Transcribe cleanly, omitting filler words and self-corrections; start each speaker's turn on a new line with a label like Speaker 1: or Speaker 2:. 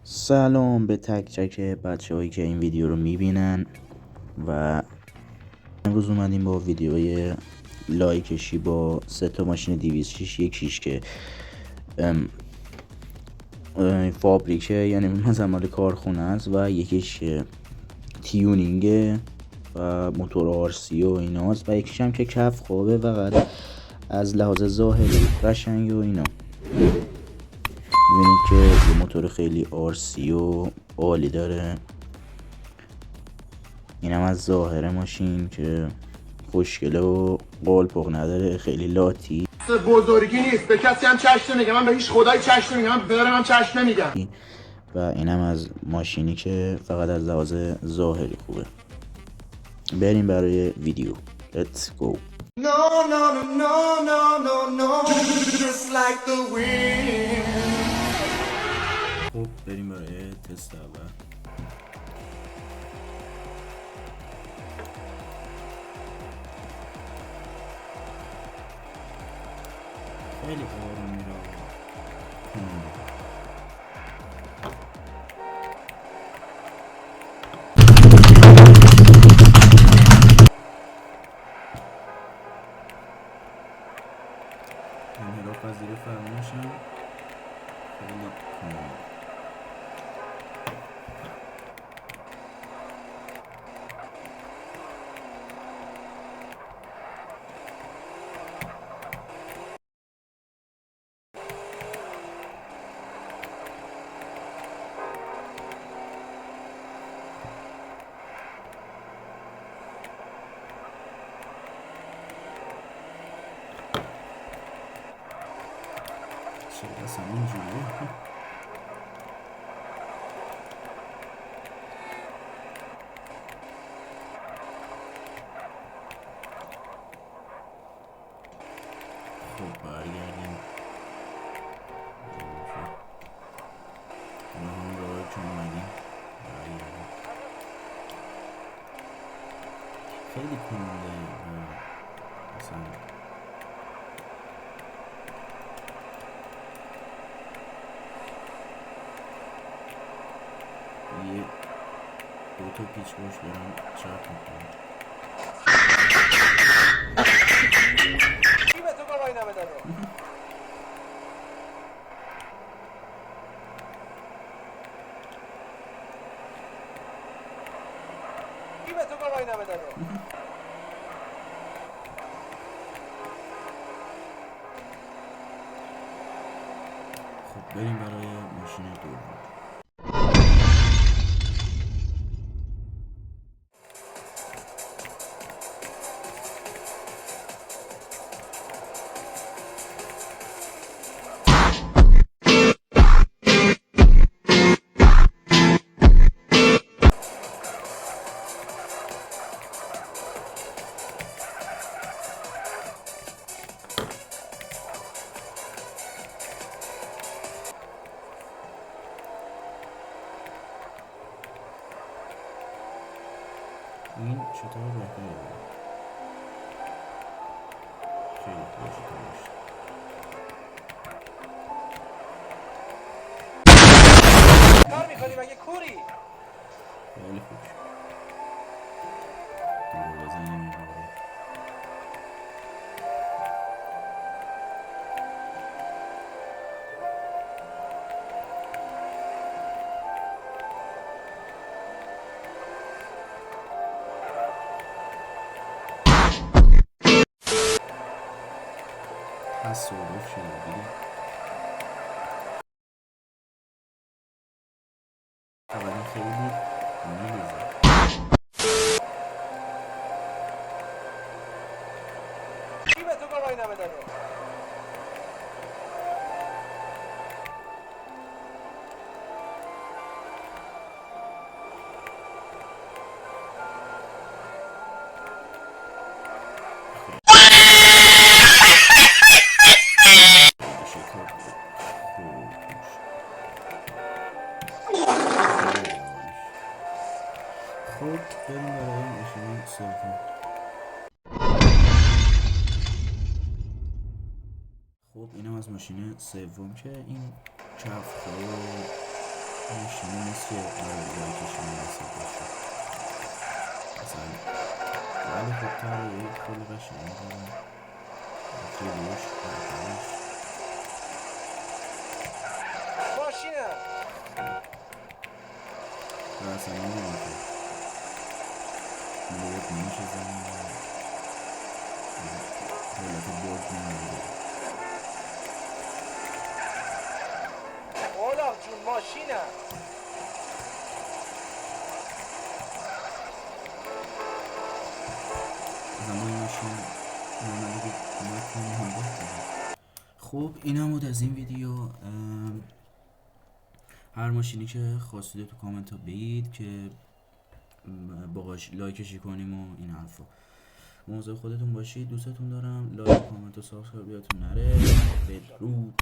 Speaker 1: سلام به تک تک بچه هایی که این ویدیو رو میبینن و امروز اومدیم با ویدیوی لایکشی با 3 تا ماشین 206 یکیش که فابریکه، یعنی مثلا مال کارخونه است، و یکیش تیونینگه و موتور آرسی و ایناست، و یکیش هم که کف خوابه و از لحاظ ظاهری قشنگه و اینا. میبینید که یه موتور خیلی آرسی و عالی داره. اینم از ظاهر ماشین که خوشگله و قلپق نداره، خیلی لاتی.
Speaker 2: بزرگی نیست، به کسی هم چشم نمیگم، من به هیچ خدایی چشم نمیگم، من برم هم چشم نمیگم.
Speaker 1: و اینم از ماشینی که فقط از لحاظ ظاهری خوبه. بریم برای ویدیو. Let's go.
Speaker 2: No, no, no, no, no, no, no, just like the wind.
Speaker 1: خب بریم برای تست اول. خیلی آروم میره. انحراف پذیری فرمایشم خیلی کامل. چرا اصلا اینجوریه؟ خب برگردیم همون راه که اومدیم، برگردیم. خیلی کننده مثلا یه 2 تا پیچ باش دارم چرت میکنم.
Speaker 2: کی به تو گواهی نامه داده؟ کی به تو گواهی نامه داده؟
Speaker 1: خب بریم برای ماشین دوم. این چطور بهتره بود؟ خیلی کلاشی‌تر باشه.
Speaker 2: کار میکنی مگه کوری؟
Speaker 1: خیلی خوب شد. دور بزنیم این رو. تصادف شده دیدی؟ اولی خیلی میریزه.
Speaker 2: کی به تو گواهی نامه داده؟
Speaker 1: شکر خوب. خب بریم برای ماشین سوم. خب اینم از ماشین سوم که این کف‌ها و ماشینی نیست که لایکش مناسب باشه مثلا، ولی خب طراحی خیلی قشنگی داره، جلوش عقبش.
Speaker 2: ماشینم
Speaker 1: و اصلا میدونی که لوت نمیشه زمین حالت باگ نمیده.
Speaker 2: اولاق جون ماشینم
Speaker 1: مثلا با این ماشین من اگه نکنم هم بهتره. خب این هم بود از این ویدیو. هر ماشینی که خواستید تو کامنت ها بگید که باهاش لایکشی کنیم و این حرفا. مواظب خودتون باشید، دوستتون دارم. لایک، کامنت و سابسکرایب یادتون نره. بدرود.